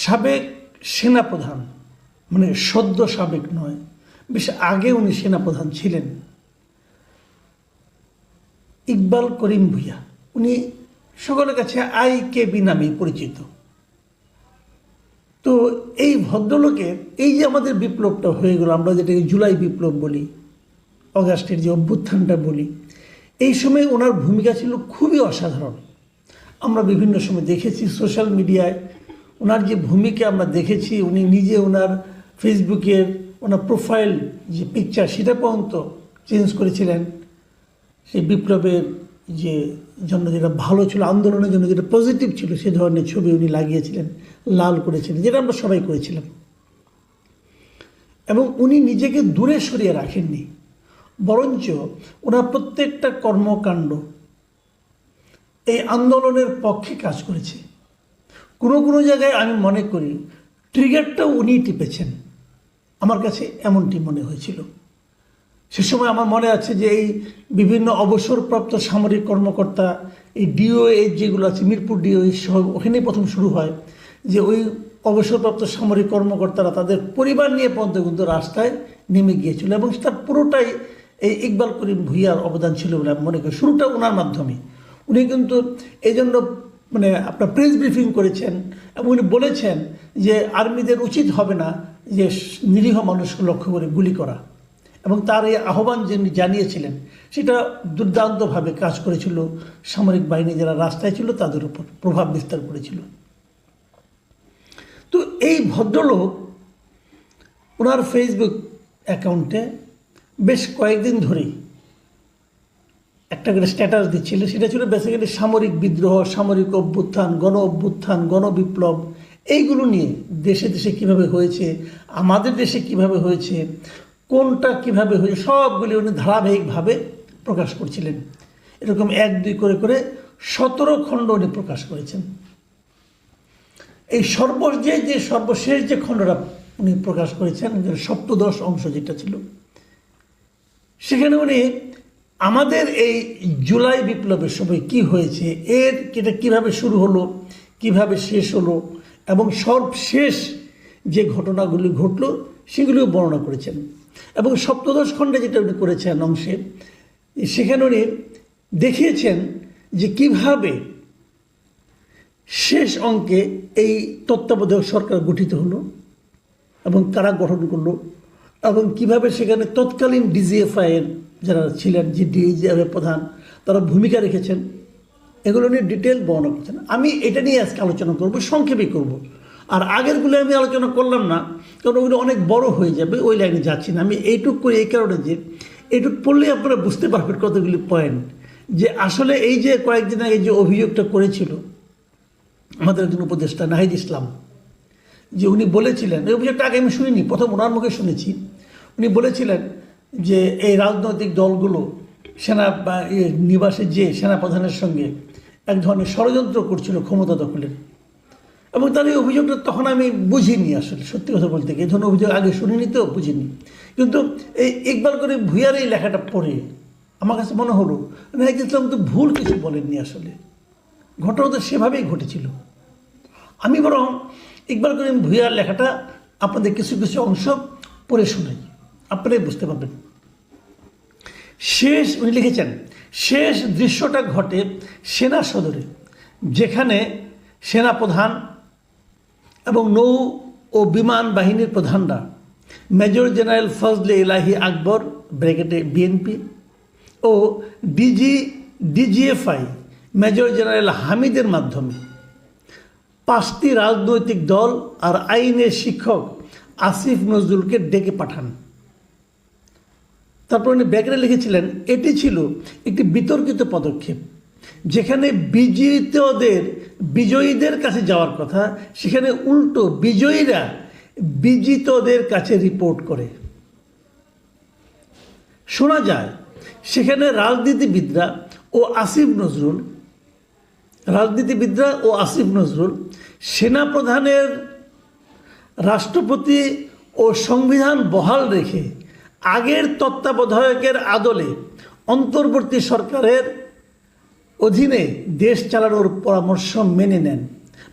সাবেক সেনাপ্রধান, মানে সদ্য সাবেক নয়, বেশ আগে উনি সেনাপ্রধান ছিলেন, ইকবাল করিম ভূঁইয়া, উনি সকলের কাছে IKB নামে পরিচিত। তো এই ভদ্রলোকের এই যে আমাদের বিপ্লবটা হয়ে গেল, আমরা যেটাকে জুলাই বিপ্লব বলি, অগাস্টের যে অভ্যুত্থানটা বলি, এই সময় ওনার ভূমিকা ছিল খুবই অসাধারণ। আমরা বিভিন্ন সময় দেখেছি সোশ্যাল মিডিয়ায় ওনার যে ভূমিকা আমরা দেখেছি, উনি নিজে ওনার ফেসবুকের ওনার প্রোফাইল যে পিকচার সেটা পর্যন্ত চেঞ্জ করেছিলেন। সেই বিপ্লবের যে জন্য যেটা ভালো ছিল, আন্দোলনের জন্য যেটা পজিটিভ ছিল, সে ধরনের ছবি উনি লাগিয়েছিলেন, লাল করেছিলেন, যেটা আমরা সবাই করেছিলাম। এবং উনি নিজেকে দূরে সরিয়ে রাখেননি, বরঞ্চ ওনার প্রত্যেকটা কর্মকাণ্ড এই আন্দোলনের পক্ষে কাজ করেছে। কোনো কোনো জায়গায় আমি মনে করি ট্রিগারটাও উনি টিপেছেন, আমার কাছে এমনটি মনে হয়েছিল। সে সময় আমার মনে আছে যে এই বিভিন্ন অবসরপ্রাপ্ত সামরিক কর্মকর্তা, এই DOA যেগুলো আছে, মিরপুর DOA সহ, ওখানেই প্রথম শুরু হয় যে ওই অবসরপ্রাপ্ত সামরিক কর্মকর্তারা তাদের পরিবার নিয়ে পর্যন্ত কিন্তু রাস্তায় নেমে গিয়েছিল, এবং সেটা পুরোটাই এই ইকবাল করিম ভূঁইয়ার অবদান ছিল বলে আমি মনে করি। শুরুটা ওনার মাধ্যমে, উনি কিন্তু এই জন্য মানে আপনার প্রেস ব্রিফিং করেছেন এবং উনি বলেছেন যে আর্মিদের উচিত হবে না যে নিরীহ মানুষকে লক্ষ্য করে গুলি করা, এবং তার এই আহ্বান যিনি জানিয়েছিলেন সেটা দুর্দান্তভাবে কাজ করেছিল। সামরিক বাহিনী যারা রাস্তায় ছিল তাদের উপর প্রভাব বিস্তার করেছিল। তো এই ভদ্রলোক ওনার ফেসবুক অ্যাকাউন্টে বেশ কয়েকদিন ধরেই একটা করে স্ট্যাটাস দিচ্ছিল, সেটা ছিল বেসিক্যালি সামরিক বিদ্রোহ, সামরিক অভ্যুত্থান, গণবিপ্লব, এইগুলো নিয়ে দেশে দেশে কীভাবে হয়েছে, আমাদের দেশে কিভাবে হয়েছে, কোনটা কিভাবে হয়েছে, সবগুলি উনি ধারাবাহিকভাবে প্রকাশ করছিলেন। এরকম 1-2 করে করে 17 খণ্ড উনি প্রকাশ করেছেন। এই সর্বশেষ যে খণ্ডটা উনি প্রকাশ করেছেন, সপ্তদশ অংশ যেটা ছিল, সেখানে উনি আমাদের এই জুলাই বিপ্লবের সময় কি হয়েছে, এটা কিভাবে শুরু হলো, কিভাবে শেষ হলো, এবং সর্বশেষ যে ঘটনাগুলি ঘটলো সেগুলিও বর্ণনা করেছেন। এবং সপ্তদশ খণ্ডে যেটা উনি করেছেন অংশে, সেখানে উনি দেখিয়েছেন যে কিভাবে শেষ অঙ্কে এই তত্ত্বাবধায়ক সরকার গঠিত হলো এবং কারা গঠন করলো, এবং কিভাবে সেখানে তৎকালীন DGFI এর যারা ছিলেন, যে DGFI প্রধান, তারা ভূমিকা রেখেছেন, এগুলো নিয়ে ডিটেল বর্ণনা করছেন। আমি এটা নিয়ে আজকে আলোচনা করব, সংক্ষেপে করব। আর আগেরগুলো আমি আলোচনা করলাম না, কারণ ওগুলো অনেক বড় হয়ে যাবে, ওই লাইনে যাচ্ছি না। আমি এইটুক করি এই কারণে যে এইটুক পড়লেই আপনারা বুঝতে পারবেন কতগুলি পয়েন্ট, যে আসলে এই যে কয়েকদিন আগে যে অভিযোগটা করেছিল আমাদের একজন উপদেষ্টা নাহিদ ইসলাম, যে উনি বলেছিলেন, এই অভিযোগটা আগে আমি শুনিনি, প্রথম ওনার মুখে শুনেছি। উনি বলেছিলেন যে এই রাজনৈতিক দলগুলো সেনা নিবাসে যে সেনাপ্রধানের সঙ্গে এক ধরনের ষড়যন্ত্র করছিল ক্ষমতা দখলের, এবং তার এই অভিযোগটা তখন আমি বুঝিনি। আসলে সত্যি কথা বলতে গিয়ে এই ধরনের অভিযোগ আগে শুনিনি, তো বুঝিনি। কিন্তু এই ইকবাল করিম ভূঁইয়ার এই লেখাটা পড়ে আমার কাছে মনে হলো নাহিদ ইসলাম তো ভুল কিছু বলেননি, আসলে ঘটনা তো সেভাবেই ঘটেছিল। আমি বরং ইকবাল করিম ভূঁইয়ার লেখাটা আপনাদের কিছু কিছু অংশ পড়ে শোনাই, আপনারাই বুঝতে পারবেন। উনি লিখেছেন, শেষ দৃশ্যটা ঘটে সেনা সদরে, যেখানে সেনাপ্রধান এবং নৌ ও বিমান বাহিনীর প্রধানরা মেজর জেনারেল ফজলে ইলাহি আকবর ব্র্যাকেটে BNP ও DGFI মেজর জেনারেল হামিদের মাধ্যমে 5টি রাজনৈতিক দল আর আইনের শিক্ষক আসিফ নজরুলকে ডেকে পাঠান। তারপর উনি ব্যাকরে লিখেছিলেন, এটি ছিল একটি বিতর্কিত পদক্ষেপ, যেখানে বিজয়ীদের কাছে যাওয়ার কথা, সেখানে উল্টো বিজয়ীরা বিজিতদের কাছে রিপোর্ট করে। শোনা যায় সেখানে রাজনীতিবিদরা ও আসিফ নজরুল সেনাপ্রধানের, রাষ্ট্রপতি ও সংবিধান বহাল রেখে আগের তত্ত্বাবধায়কের আদলে অন্তর্বর্তী সরকারের অধীনে দেশ চালানোর পরামর্শ মেনে নেন।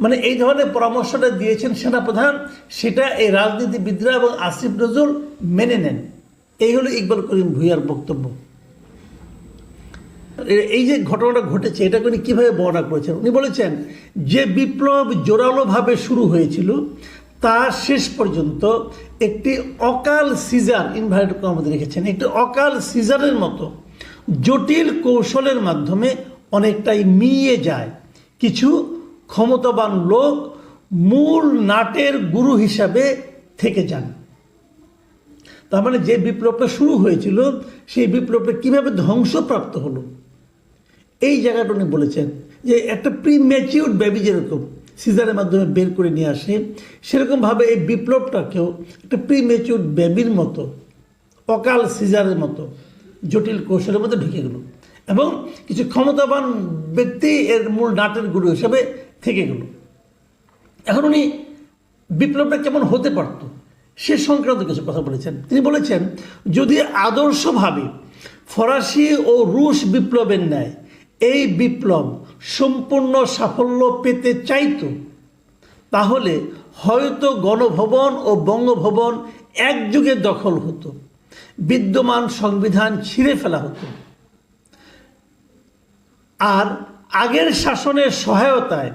মানে এই ধরনের পরামর্শটা দিয়েছেন সেনাপ্রধান, সেটা এই রাজনীতিবিদরা এবং আসিফ নজরুল মেনে নেন। এই হলো ইকবাল করিম ভূঁইয়ার বক্তব্য। এই যে ঘটনাটা ঘটেছে এটাকে উনি কীভাবে বর্ণনা করেছেন, উনি বলেছেন যে বিপ্লব জোরালোভাবে শুরু হয়েছিল তা শেষ পর্যন্ত একটি অকাল সিজার, ইনভার্টেড কমাতে রেখেছেন, একটি অকাল সিজারের মতো জটিল কৌশলের মাধ্যমে অনেকটাই মিইয়ে যায়। কিছু ক্ষমতাবান লোক মূল নাটের গুরু হিসাবে থেকে যান। তার মানে যে বিপ্লবটা শুরু হয়েছিল সেই বিপ্লবটা কীভাবে ধ্বংসপ্রাপ্ত হলো, এই জায়গাটা উনি বলেছেন যে একটা প্রিম্যাচিউরড বেবি যেরকম সিজারের মাধ্যমে বের করে নিয়ে আসে, সেরকমভাবে এই বিপ্লবটাকেও একটা প্রিম্যাচিউরড বেবির মতো অকাল সিজারের মতো জটিল কৌশলের মধ্যে ঢুকে গেল এবং কিছু ক্ষমতাবান ব্যক্তি এর মূল নাটের গুরু হিসাবে থেকে গেল। এখন উনি বিপ্লবটা কেমন হতে পারত সে সংক্রান্ত কিছু কথা বলেছেন। তিনি বলেছেন যদি আদর্শভাবে ফরাসি ও রুশ বিপ্লবের ন্যায় এই বিপ্লব সম্পূর্ণ সাফল্য পেতে চাইত তাহলে হয়তো গণভবন ও বঙ্গভবন একযোগে দখল হতো, বিদ্যমান সংবিধান ছিঁড়ে ফেলা হতো, আর আগের শাসনের সহায়তায়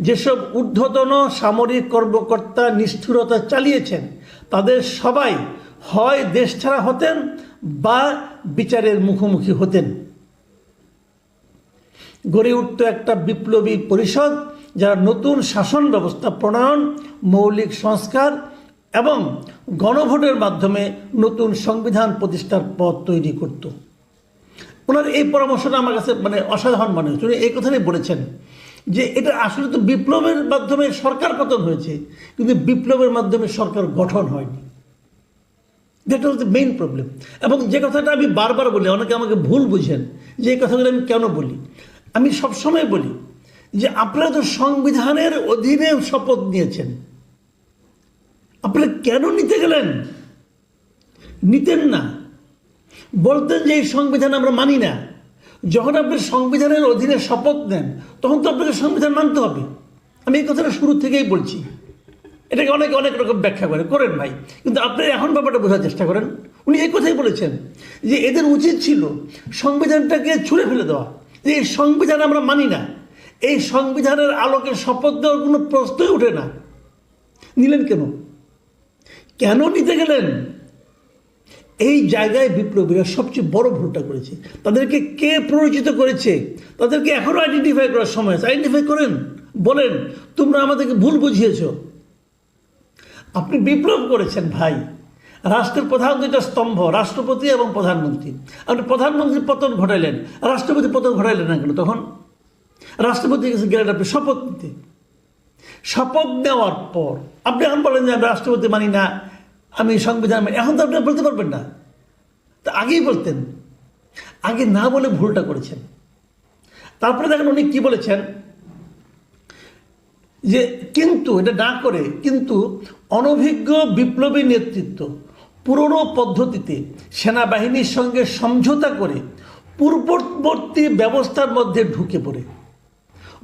যেসব ঊর্ধ্বতন সামরিক কর্মকর্তা নিষ্ঠুরতা চালিয়েছেন তাদের সবাই হয় দেশ ছাড়া হতেন বা বিচারের মুখোমুখি হতেন। গড়ে উঠত একটা বিপ্লবী পরিষদ যারা নতুন শাসন ব্যবস্থা প্রণয়ন, মৌলিক সংস্কার এবং গণভোটের মাধ্যমে নতুন সংবিধান প্রতিষ্ঠার পথ তৈরি করত। ওনার এই পরামর্শটা আমার কাছে মানে অসাধারণ মনে হচ্ছে। উনি এই কথাটাই বলেছেন যে এটা আসলে তো বিপ্লবের মাধ্যমে সরকার পতন হয়েছে, কিন্তু বিপ্লবের মাধ্যমে সরকার গঠন হয়নি। That was the main problem. এবং যে কথাটা আমি বারবার বলি, অনেকে আমাকে ভুল বুঝেন যে এই কথাগুলো আমি কেন বলি। আমি সবসময় বলি যে আপনারা তো সংবিধানের অধীনে শপথ নিয়েছেন, আপনারা কেন নিতে গেলেন? নিতেন না, বলতেন যে এই সংবিধান আমরা মানি না। যখন আপনি সংবিধানের অধীনে শপথ নেন তখন তো আপনাকে সংবিধান মানতে হবে। আমি এই কথাটা শুরু থেকেই বলছি। এটাকে অনেকে অনেক রকম ব্যাখ্যা করেন ভাই, কিন্তু আপনি এখন ব্যাপারটা বোঝার চেষ্টা করেন। উনি এই কথাই বলেছেন যে এদের উচিত ছিল সংবিধানটাকে ছুঁড়ে ফেলে দেওয়া, যে এই সংবিধান আমরা মানি না, এই সংবিধানের আলোকে শপথ দেওয়ার কোনো প্রশ্নই ওঠে না। নিলেন কেন? কেন নিতে গেলেন? এই জায়গায় বিপ্লবীরা সবচেয়ে বড় ভুলটা করেছে। তাদেরকে কে প্ররোচিত করেছে তাদেরকে এখনও আইডেন্টিফাই করার সময় আছে। আইডেন্টিফাই করেন, বলেন তোমরা আমাদেরকে ভুল বুঝিয়েছ। আপনি বিপ্লব করেছেন ভাই, রাষ্ট্রের প্রধান দুইটা স্তম্ভ, রাষ্ট্রপতি এবং প্রধানমন্ত্রী। আপনি প্রধানমন্ত্রীর পতন ঘটাইলেন, রাষ্ট্রপতি পতন ঘটাইলেন না কেন? তখন রাষ্ট্রপতি কাছে গেলেন আপনি শপথ নিতে। শপথ নেওয়ার পর আপনি এখন বলেন যে আমি রাষ্ট্রপতি মানি না, আমি সংবিধান মানি। এখন তো আপনি বলতে পারবেন না, তা আগেই বলতেন। আগে না বলে ভুলটা করেছেন। তারপরে দেখেন উনি কি বলেছেন যে কিন্তু এটা না করে কিন্তু অনভিজ্ঞ বিপ্লবী নেতৃত্ব পুরনো পদ্ধতিতে সেনাবাহিনীর সঙ্গে সমঝোতা করে পূর্ববর্তী ব্যবস্থার মধ্যে ঢুকে পড়ে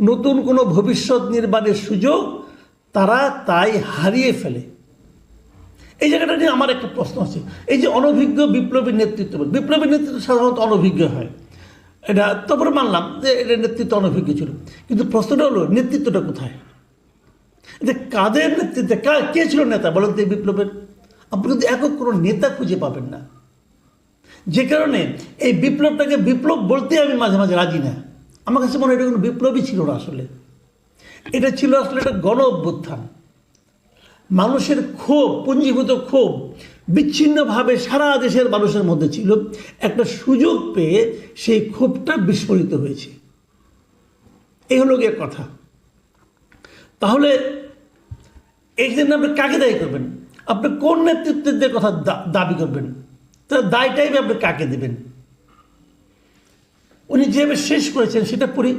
নতুন কোনো ভবিষ্যৎ নির্মাণের সুযোগ তারা তাই হারিয়ে ফেলে। এই জায়গাটা নিয়ে আমার একটা প্রশ্ন আছে। এই যে অনভিজ্ঞ বিপ্লবী নেতৃত্ব, বিপ্লবী নেতৃত্ব সাধারণত অনভিজ্ঞ হয়, এটা তারপরে মানলাম যে এটা নেতৃত্ব অনভিজ্ঞ ছিল, কিন্তু প্রশ্নটা হলো নেতৃত্বটা কোথায়? এটা কাদের নেতৃত্বে, কে ছিল নেতা বলেন তো এই বিপ্লবের? আপনি কিন্তু একক কোনো নেতা খুঁজে পাবেন না। যে কারণে এই বিপ্লবটাকে বিপ্লব বলতে আমি মাঝে মাঝে রাজি না। আমার কাছে মনে হয় এটা কোনো বিপ্লবই ছিল না। আসলে এটা ছিল আসলে একটা গণ অভ্যুত্থান। মানুষের ক্ষোভ, পুঞ্জীভূত ক্ষোভ বিচ্ছিন্নভাবে সারা দেশের মানুষের মধ্যে ছিল। একটা সুযোগ পেয়ে সেই ক্ষোভটা বিস্ফোরিত হয়েছে। এই হলো গিয়ে কথা। তাহলে এই জন্য আপনি কাকে দায়ী করবেন? আপনি কোন নেতৃত্বের কথা দাবি করবেন? তার দায়টাই আপনি কাকে দেবেন? উনি যেভাবে শেষ করেছেন সেটা পড়ি।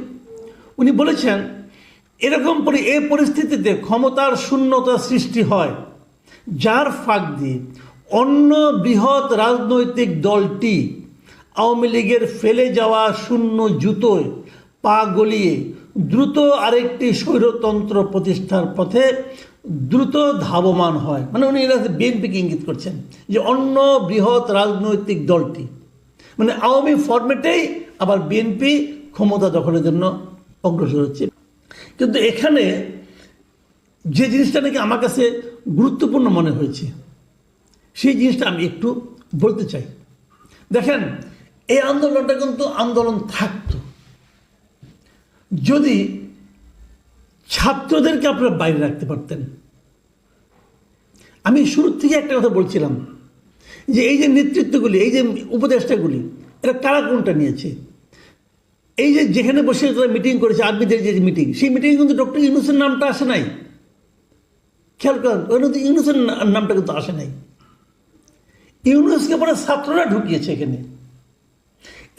উনি বলেছেন এরকম এই পরিস্থিতিতে ক্ষমতার শূন্যতা সৃষ্টি হয়, যার ফাঁক দিয়ে অন্য বৃহৎ রাজনৈতিক দলটি আওয়ামী লীগের ফেলে যাওয়া শূন্য জুতোয় পা গলিয়ে দ্রুত আরেকটি স্বৈরতন্ত্র প্রতিষ্ঠার পথে দ্রুত ধাবমান হয়। মানে উনি এরা বিএনপিকে ইঙ্গিত করছেন যে অন্য বৃহৎ রাজনৈতিক দলটি, মানে আওয়ামী ফরম্যাটেই আবার বিএনপি ক্ষমতা দখলের জন্য অগ্রসর হচ্ছে। কিন্তু এখানে যে জিনিসটা নাকি আমার কাছে গুরুত্বপূর্ণ মনে হয়েছে, সেই জিনিসটা আমি একটু বলতে চাই। দেখেন, এই আন্দোলনটা কিন্তু আন্দোলন থাকতো যদি ছাত্রদেরকে আপনারা বাইরে রাখতে পারতেন। আমি শুরুর থেকে একটা কথা বলছিলাম যে এই যে নেতৃত্বগুলি, এই যে উপদেষ্টাগুলি, এরা কারা কোনটা নিয়েছে। এই যে যেখানে বসে তারা মিটিং করেছে, আর্মিদের যে মিটিং, সেই মিটিংয়ে কিন্তু ডক্টর ইউনূসের নামটা আসে নাই। খেয়াল করেন, ওই ইউনূসের নামটা কিন্তু আসে নাই। ইউনূসকে পরে ছাত্ররা ঢুকিয়েছে এখানে।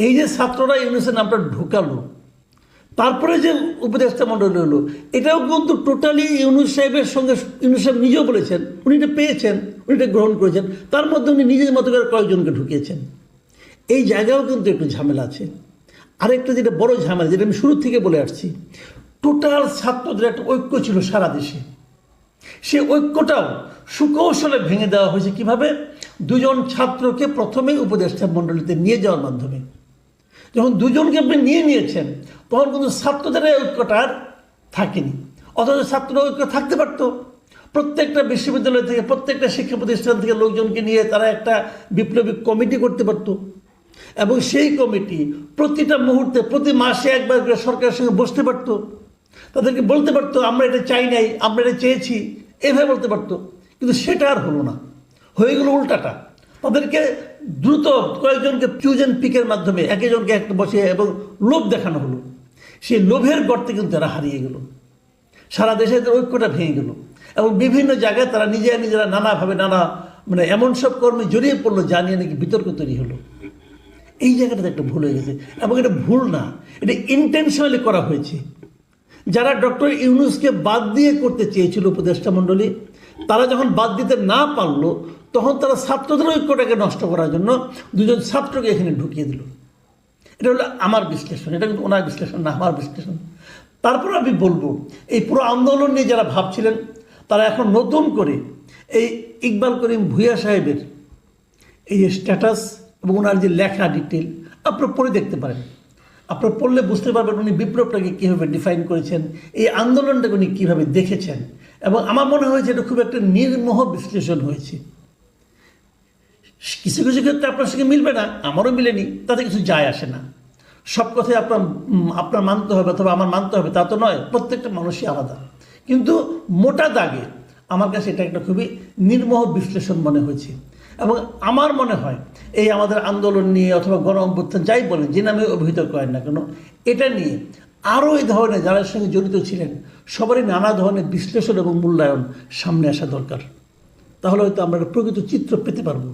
এই যে ছাত্ররা ইউনূসের নামটা ঢুকালো, তারপরে যে উপদেষ্টা মণ্ডলী হলো, এটাও কিন্তু টোটালি ইউনূস সাহেবের সঙ্গে, ইউনূস সাহেব নিজেও বলেছেন উনি এটা পেয়েছেন, উনি এটা গ্রহণ করেছেন, তার মধ্যে উনি নিজের মতো করে কয়েকজনকে ঢুকিয়েছেন। এই জায়গাও কিন্তু একটু ঝামেলা আছে। আরেকটা যেটা বড় ঝামেলা, যেটা আমি শুরু থেকে বলে আসছি, টোটাল ছাত্রদের একটা ঐক্য ছিল সারা দেশে, সে ঐক্যটাও সুকৌশলে ভেঙে দেওয়া হয়েছে। কিভাবে? দুজন ছাত্রকে প্রথমেই উপদেষ্টা মণ্ডলীতে নিয়ে যাওয়ার মাধ্যমে। যখন দুজনকে আপনি নিয়ে নিয়েছেন, তখন কিন্তু ছাত্রদের ঐক্যটা আর থাকেনি। অথচ ছাত্ররা ঐক্য থাকতে পারতো। প্রত্যেকটা বিশ্ববিদ্যালয় থেকে, প্রত্যেকটা শিক্ষা প্রতিষ্ঠান থেকে লোকজনকে নিয়ে তারা একটা বিপ্লবী কমিটি করতে পারতো, এবং সেই কমিটি প্রতিটা মুহূর্তে, প্রতি মাসে একবার করে সরকারের সঙ্গে বসতে পারতো, তাদেরকে বলতে পারতো আমরা এটা চাই নাই, আমরা এটা চেয়েছি, এভাবে বলতে পারতো। কিন্তু সেটা আর হলো না, হয়ে গেল উল্টাটা। তাদেরকে দ্রুত কয়েকজনকে চুজ অ্যান্ড পিকের মাধ্যমে একজনকে একটা বসে এবং লোভ দেখানো হলো। সেই লোভের গর্তে কিন্তু তারা হারিয়ে গেল, সারা দেশে ঐক্যটা ভেঙে গেল, এবং বিভিন্ন জায়গায় তারা নিজেরা নানাভাবে মানে এমন সব কর্মে জড়িয়ে পড়লো যা নিয়ে নাকি বিতর্ক তৈরি হলো। এই জায়গাটাতে একটা ভুল হয়ে গেছে, এবং এটা ভুল না, এটা ইন্টেনশনালি করা হয়েছে। যারা ডক্টর ইউনূসকে বাদ দিয়ে করতে চেয়েছিল উপদেষ্টা মণ্ডলী, তারা যখন বাদ দিতে না পারলো, তখন তারা ছাত্রদের ঐক্যটাকে নষ্ট করার জন্য দুজন ছাত্রকে এখানে ঢুকিয়ে দিল। এটা হলো আমার বিশ্লেষণ, এটা কিন্তু ওনার বিশ্লেষণ না, আমার বিশ্লেষণ। তারপর আমি বলবো, এই পুরো আন্দোলন নিয়ে যারা ভাবছিলেন, তারা এখন নতুন করে এই ইকবাল করিম ভূঁইয়া সাহেবের এই যে স্ট্যাটাস এবং ওনার যে লেখা ডিটেল আপনারা পড়ে দেখতে পারেন। আপনারা পড়লে বুঝতে পারবেন উনি বিপ্লবটাকে কীভাবে ডিফাইন করেছেন, এই আন্দোলনটাকে উনি কীভাবে দেখেছেন। এবং আমার মনে হয়েছে এটা খুব একটা নির্মোহ বিশ্লেষণ হয়েছে। কিছু কিছু ক্ষেত্রে আপনার সঙ্গে মিলবে না, আমারও মিলেনি, তাতে কিছু যায় আসে না। সব কথাই আপনার মানতে হবে অথবা আমার মানতে হবে তা তো নয়, প্রত্যেকটা মানুষই আলাদা। কিন্তু মোটা দাগে আমার কাছে এটা একটা খুবই নির্মোহ বিশ্লেষণ মনে হয়েছে। এবং আমার মনে হয় এই আমাদের আন্দোলন নিয়ে অথবা গণ অভ্যুত্থান যাই বলেন, যে নামে অভিহিত করেন না কেন, এটা নিয়ে আরও এই ধরনের যারা সঙ্গে জড়িত ছিলেন সবারই নানা ধরনের বিশ্লেষণ এবং মূল্যায়ন সামনে আসা দরকার। তাহলে হয়তো আমরা একটা প্রকৃত চিত্র পেতে পারবো।